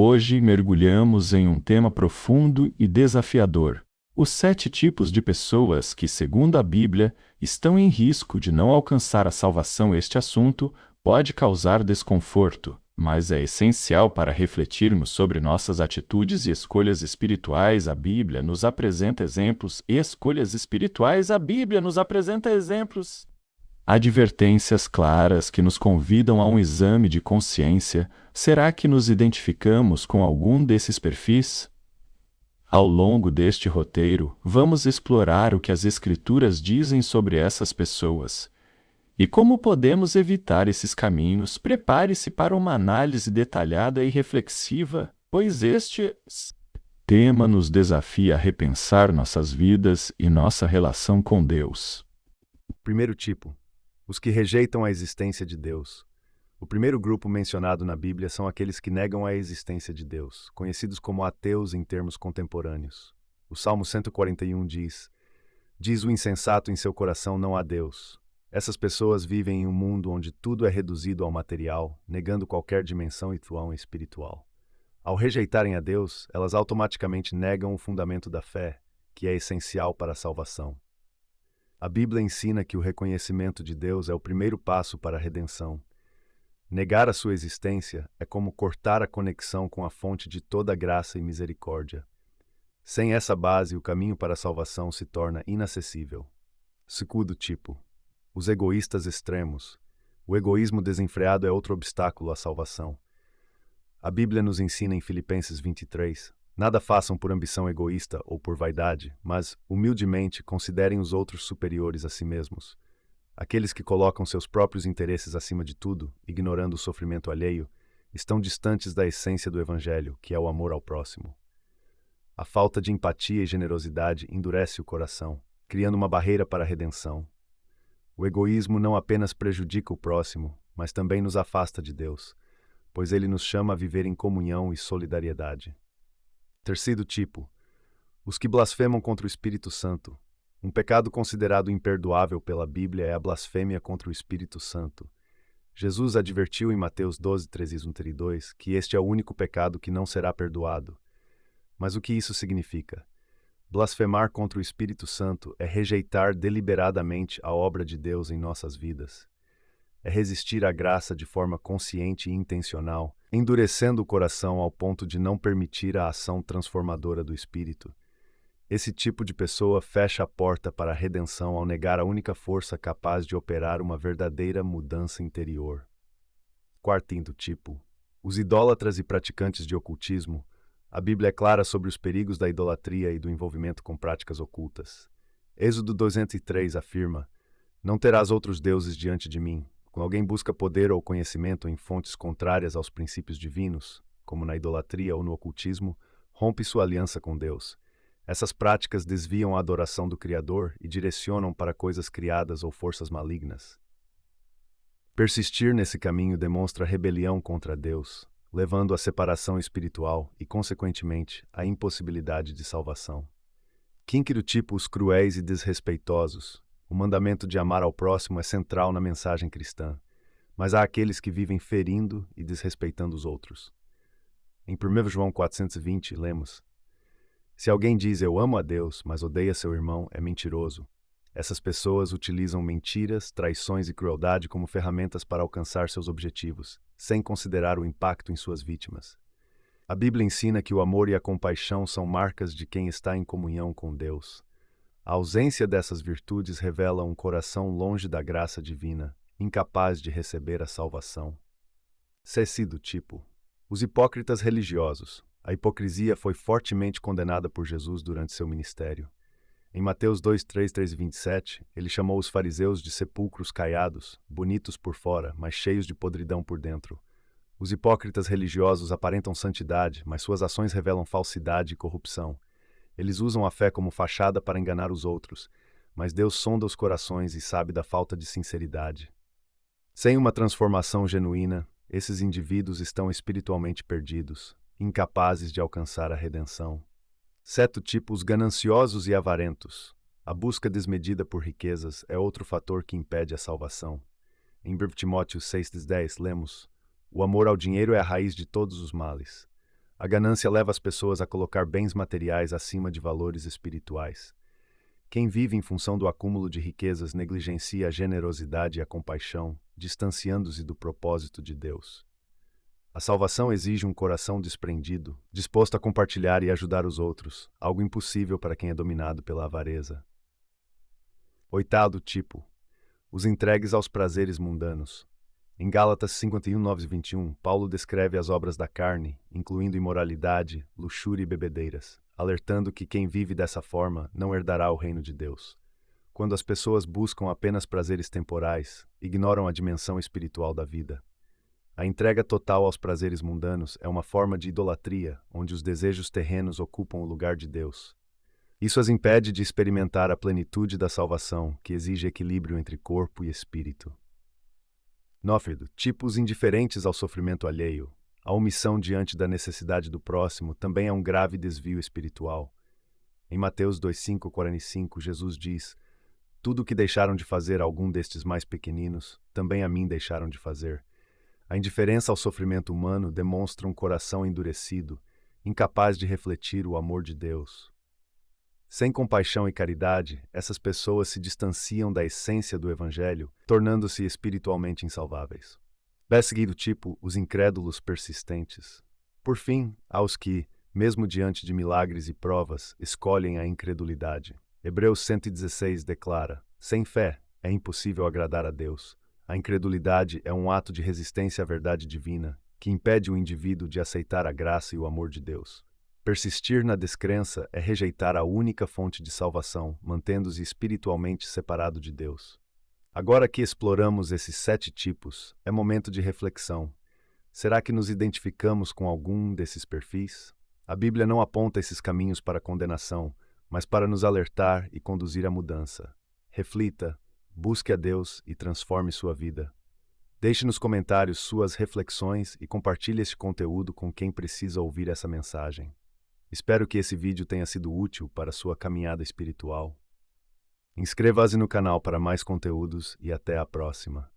Hoje mergulhamos em um tema profundo e desafiador: os 7 tipos de pessoas que, segundo a Bíblia, estão em risco de não alcançar a salvação. Este assunto pode causar desconforto, mas é essencial para refletirmos sobre nossas atitudes e escolhas espirituais. A Bíblia nos apresenta exemplos. Advertências claras que nos convidam a um exame de consciência. Será que nos identificamos com algum desses perfis? Ao longo deste roteiro, vamos explorar o que as Escrituras dizem sobre essas pessoas e como podemos evitar esses caminhos. Prepare-se para uma análise detalhada e reflexiva, pois este tema nos desafia a repensar nossas vidas e nossa relação com Deus. Primeiro tipo: os que rejeitam a existência de Deus. O primeiro grupo mencionado na Bíblia são aqueles que negam a existência de Deus, conhecidos como ateus em termos contemporâneos. O Salmo 141 diz o insensato em seu coração: não há Deus. Essas pessoas vivem em um mundo onde tudo é reduzido ao material, negando qualquer dimensão espiritual. Ao rejeitarem a Deus, elas automaticamente negam o fundamento da fé, que é essencial para a salvação. A Bíblia ensina que o reconhecimento de Deus é o primeiro passo para a redenção. Negar a sua existência é como cortar a conexão com a fonte de toda graça e misericórdia. Sem essa base, o caminho para a salvação se torna inacessível. Segundo tipo: os egoístas extremos. O egoísmo desenfreado é outro obstáculo à salvação. A Bíblia nos ensina em Filipenses 23: nada façam por ambição egoísta ou por vaidade, mas, humildemente, considerem os outros superiores a si mesmos. Aqueles que colocam seus próprios interesses acima de tudo, ignorando o sofrimento alheio, estão distantes da essência do Evangelho, que é o amor ao próximo. A falta de empatia e generosidade endurece o coração, criando uma barreira para a redenção. O egoísmo não apenas prejudica o próximo, mas também nos afasta de Deus, pois ele nos chama a viver em comunhão e solidariedade. Terceiro tipo: os que blasfemam contra o Espírito Santo. Um pecado considerado imperdoável pela Bíblia é a blasfêmia contra o Espírito Santo. Jesus advertiu em Mateus 12:31-32 que este é o único pecado que não será perdoado. Mas o que isso significa? Blasfemar contra o Espírito Santo é rejeitar deliberadamente a obra de Deus em nossas vidas. É resistir à graça de forma consciente e intencional, endurecendo o coração ao ponto de não permitir a ação transformadora do Espírito. Esse tipo de pessoa fecha a porta para a redenção ao negar a única força capaz de operar uma verdadeira mudança interior. Quarto tipo: os idólatras e praticantes de ocultismo. A Bíblia é clara sobre os perigos da idolatria e do envolvimento com práticas ocultas. Êxodo 203 afirma: não terás outros deuses diante de mim. Quando alguém busca poder ou conhecimento em fontes contrárias aos princípios divinos, como na idolatria ou no ocultismo, rompe sua aliança com Deus. Essas práticas desviam a adoração do Criador e direcionam para coisas criadas ou forças malignas. Persistir nesse caminho demonstra rebelião contra Deus, levando à separação espiritual e, consequentemente, à impossibilidade de salvação. Quinto tipo: os cruéis e desrespeitosos. O mandamento de amar ao próximo é central na mensagem cristã, mas há aqueles que vivem ferindo e desrespeitando os outros. Em 1 João 420, lemos: se alguém diz eu amo a Deus, mas odeia seu irmão, é mentiroso. Essas pessoas utilizam mentiras, traições e crueldade como ferramentas para alcançar seus objetivos, sem considerar o impacto em suas vítimas. A Bíblia ensina que o amor e a compaixão são marcas de quem está em comunhão com Deus. A ausência dessas virtudes revela um coração longe da graça divina, incapaz de receber a salvação. Sexto tipo: os hipócritas religiosos. A hipocrisia foi fortemente condenada por Jesus durante seu ministério. Em Mateus 2:3-27, ele chamou os fariseus de sepulcros caiados, bonitos por fora, mas cheios de podridão por dentro. Os hipócritas religiosos aparentam santidade, mas suas ações revelam falsidade e corrupção. Eles usam a fé como fachada para enganar os outros, mas Deus sonda os corações e sabe da falta de sinceridade. Sem uma transformação genuína, esses indivíduos estão espiritualmente perdidos, incapazes de alcançar a redenção. Sétimo tipo: os gananciosos e avarentos. A busca desmedida por riquezas é outro fator que impede a salvação. Em 1 Timóteo 6:10 lemos: o amor ao dinheiro é a raiz de todos os males. A ganância leva as pessoas a colocar bens materiais acima de valores espirituais. Quem vive em função do acúmulo de riquezas negligencia a generosidade e a compaixão, distanciando-se do propósito de Deus. A salvação exige um coração desprendido, disposto a compartilhar e ajudar os outros, algo impossível para quem é dominado pela avareza. Oitavo tipo: os entregues aos prazeres mundanos. Em Gálatas 51:9-21, Paulo descreve as obras da carne, incluindo imoralidade, luxúria e bebedeiras, alertando que quem vive dessa forma não herdará o reino de Deus. Quando as pessoas buscam apenas prazeres temporais, ignoram a dimensão espiritual da vida. A entrega total aos prazeres mundanos é uma forma de idolatria, onde os desejos terrenos ocupam o lugar de Deus. Isso as impede de experimentar a plenitude da salvação, que exige equilíbrio entre corpo e espírito. Nófilo, tipos indiferentes ao sofrimento alheio. A omissão diante da necessidade do próximo também é um grave desvio espiritual. Em Mateus 2:5-45, Jesus diz: "Tudo o que deixaram de fazer algum destes mais pequeninos, também a mim deixaram de fazer." A indiferença ao sofrimento humano demonstra um coração endurecido, incapaz de refletir o amor de Deus. Sem compaixão e caridade, essas pessoas se distanciam da essência do Evangelho, tornando-se espiritualmente insalváveis. Seguido tipo, os incrédulos persistentes. Por fim, há os que, mesmo diante de milagres e provas, escolhem a incredulidade. Hebreus 116 declara: sem fé é impossível agradar a Deus. A incredulidade é um ato de resistência à verdade divina, que impede o indivíduo de aceitar a graça e o amor de Deus. Persistir na descrença é rejeitar a única fonte de salvação, mantendo-se espiritualmente separado de Deus. Agora que exploramos esses 7 tipos, é momento de reflexão. Será que nos identificamos com algum desses perfis? A Bíblia não aponta esses caminhos para condenação, mas para nos alertar e conduzir à mudança. Reflita, busque a Deus e transforme sua vida. Deixe nos comentários suas reflexões e compartilhe este conteúdo com quem precisa ouvir essa mensagem. Espero que esse vídeo tenha sido útil para sua caminhada espiritual. Inscreva-se no canal para mais conteúdos e até a próxima.